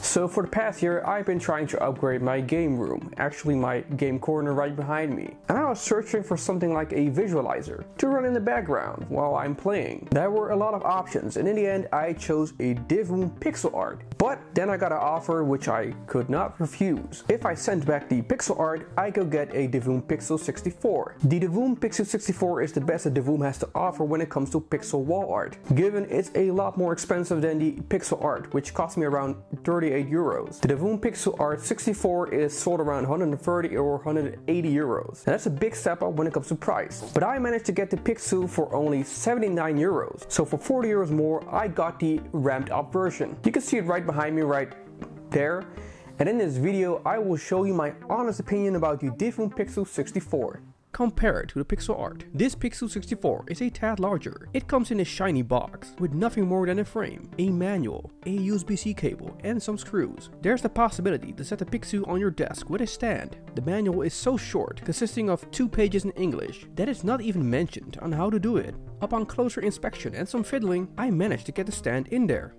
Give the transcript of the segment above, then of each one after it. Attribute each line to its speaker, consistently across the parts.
Speaker 1: So for the past year, I've been trying to upgrade my game room, actually my game corner right behind me. And I was searching for something like a visualizer to run in the background while I'm playing. There were a lot of options, and in the end I chose a Divoom pixel art. But then I got an offer which I could not refuse. If I sent back the pixel art, I could get a Divoom Pixoo 64. The Divoom Pixoo 64 is the best that Divoom has to offer when it comes to pixel wall art, given it's a lot more expensive than the pixel art, which cost me around 38 euros. The Divoom Pixoo Art 64 is sold around 130 or 180 euros. And that's a big step up when it comes to price. But I managed to get the Pixoo for only 79 euros. So for 40 euros more, I got the ramped up version. You can see it right behind me right there. And in this video, I will show you my honest opinion about the Divoom Pixoo 64. Compared to the pixel art, this Pixoo 64 is a tad larger. It comes in a shiny box with nothing more than a frame, a manual, a USB-C cable, and some screws. There's the possibility to set the Pixoo on your desk with a stand. The manual is so short, consisting of 2 pages in English, that it's not even mentioned on how to do it. Upon closer inspection and some fiddling, I managed to get the stand in there.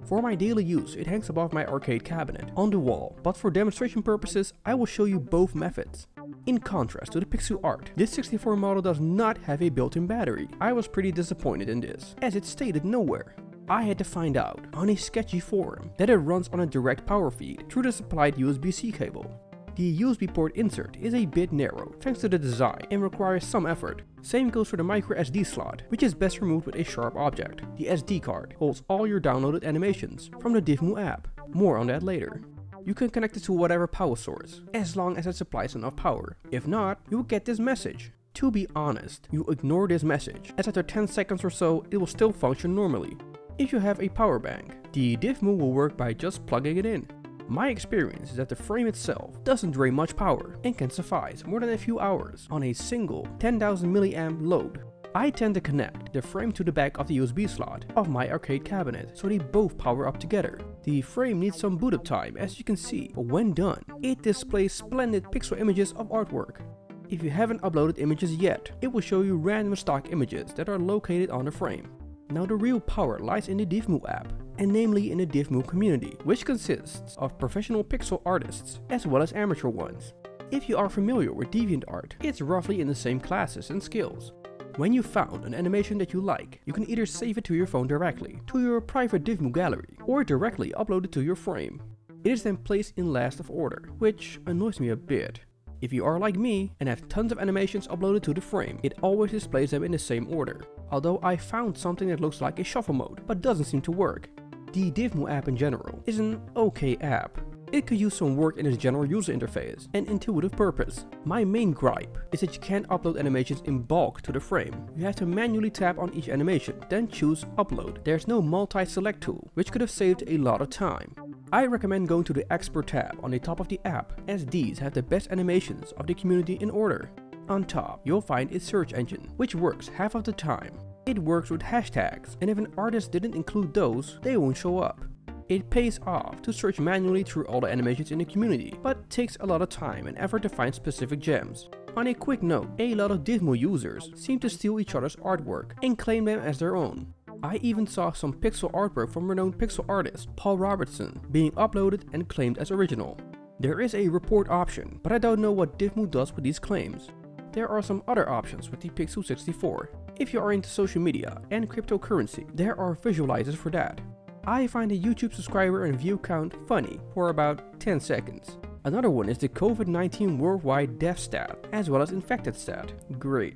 Speaker 1: For my daily use, it hangs above my arcade cabinet on the wall, but for demonstration purposes, I will show you both methods. In contrast to the Pixoo art, this 64 model does not have a built-in battery. I was pretty disappointed in this, as it stated nowhere. I had to find out on a sketchy forum that it runs on a direct power feed through the supplied USB-C cable. The USB port insert is a bit narrow thanks to the design and requires some effort. Same goes for the micro SD slot, which is best removed with a sharp object. The SD card holds all your downloaded animations from the Divoom app. More on that later. You can connect it to whatever power source, as long as it supplies enough power. If not, you will get this message. To be honest, you ignore this message, as after 10 seconds or so, it will still function normally. If you have a power bank, the Divoom will work by just plugging it in. My experience is that the frame itself doesn't drain much power and can suffice more than a few hours on a single 10,000 mAh load. I tend to connect the frame to the back of the USB slot of my arcade cabinet so they both power up together. The frame needs some boot up time, as you can see, but when done, it displays splendid pixel images of artwork. If you haven't uploaded images yet, it will show you random stock images that are located on the frame. Now the real power lies in the Divoom app, and namely in the Divoom community, which consists of professional pixel artists as well as amateur ones. If you are familiar with DeviantArt, it's roughly in the same classes and skills. When you found an animation that you like, you can either save it to your phone directly, to your private Divoom gallery, or directly upload it to your frame. It is then placed in last of order, which annoys me a bit. If you are like me and have tons of animations uploaded to the frame, it always displays them in the same order. Although I found something that looks like a shuffle mode, but doesn't seem to work. The Divoom app in general is an okay app. It could use some work in its general user interface and intuitive purpose. My main gripe is that you can't upload animations in bulk to the frame. You have to manually tap on each animation, then choose upload. There's no multi-select tool, which could have saved a lot of time. I recommend going to the Expert tab on the top of the app, as these have the best animations of the community in order. On top, you'll find its search engine, which works half of the time. It works with hashtags, and if an artist didn't include those, they won't show up. It pays off to search manually through all the animations in the community, but takes a lot of time and effort to find specific gems. On a quick note, a lot of Divoom users seem to steal each other's artwork and claim them as their own. I even saw some pixel artwork from renowned pixel artist Paul Robertson being uploaded and claimed as original. There is a report option, but I don't know what Divoom does with these claims. There are some other options with the Pixoo 64. If you are into social media and cryptocurrency, there are visualizers for that. I find the YouTube subscriber and view count funny for about 10 seconds. Another one is the COVID-19 worldwide death stat, as well as infected stat. Great.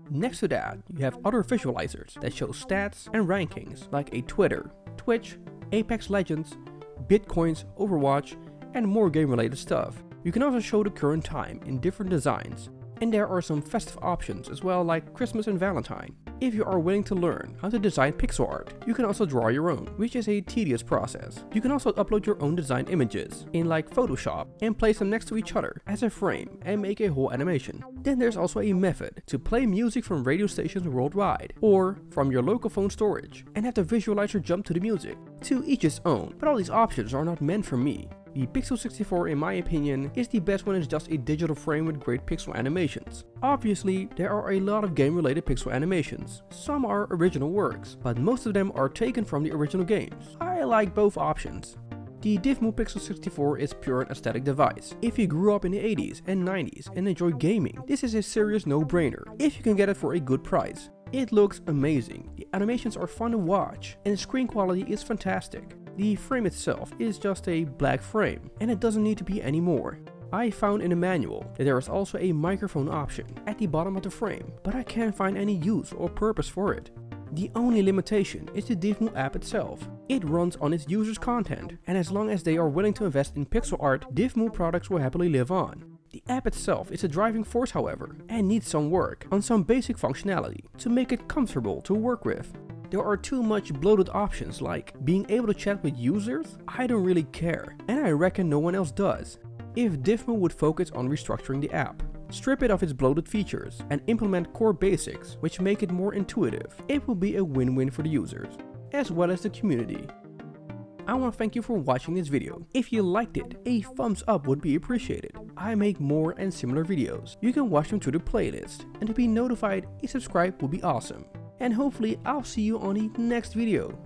Speaker 1: Next to that, you have other visualizers that show stats and rankings like a Twitter, Twitch, Apex Legends, Bitcoins, Overwatch, and more game-related stuff. You can also show the current time in different designs. And there are some festive options as well, like Christmas and Valentine. If you are willing to learn how to design pixel art, you can also draw your own, which is a tedious process. You can also upload your own design images in like Photoshop and place them next to each other as a frame and make a whole animation. Then there's also a method to play music from radio stations worldwide or from your local phone storage and have the visualizer jump to the music. To each his own, but all these options are not meant for me. The Pixoo 64, in my opinion, is the best when it's just a digital frame with great pixel animations. Obviously, there are a lot of game-related pixel animations. Some are original works, but most of them are taken from the original games. I like both options. The Divoom Pixoo 64 is pure an aesthetic device. If you grew up in the 80s and 90s and enjoy gaming, this is a serious no-brainer, if you can get it for a good price. It looks amazing, the animations are fun to watch, and the screen quality is fantastic. The frame itself is just a black frame, and it doesn't need to be any more. I found in the manual that there is also a microphone option at the bottom of the frame, but I can't find any use or purpose for it. The only limitation is the Divoom app itself. It runs on its users' content, and as long as they are willing to invest in pixel art, Divoom products will happily live on. The app itself is a driving force, however, and needs some work on some basic functionality to make it comfortable to work with. There are too much bloated options like being able to chat with users. I don't really care, and I reckon no one else does. If Divoom would focus on restructuring the app, strip it of its bloated features, and implement core basics which make it more intuitive, it will be a win-win for the users, as well as the community. I want to thank you for watching this video. If you liked it, a thumbs up would be appreciated. I make more and similar videos. You can watch them through the playlist, and to be notified, a subscribe would be awesome. And hopefully I'll see you on the next video.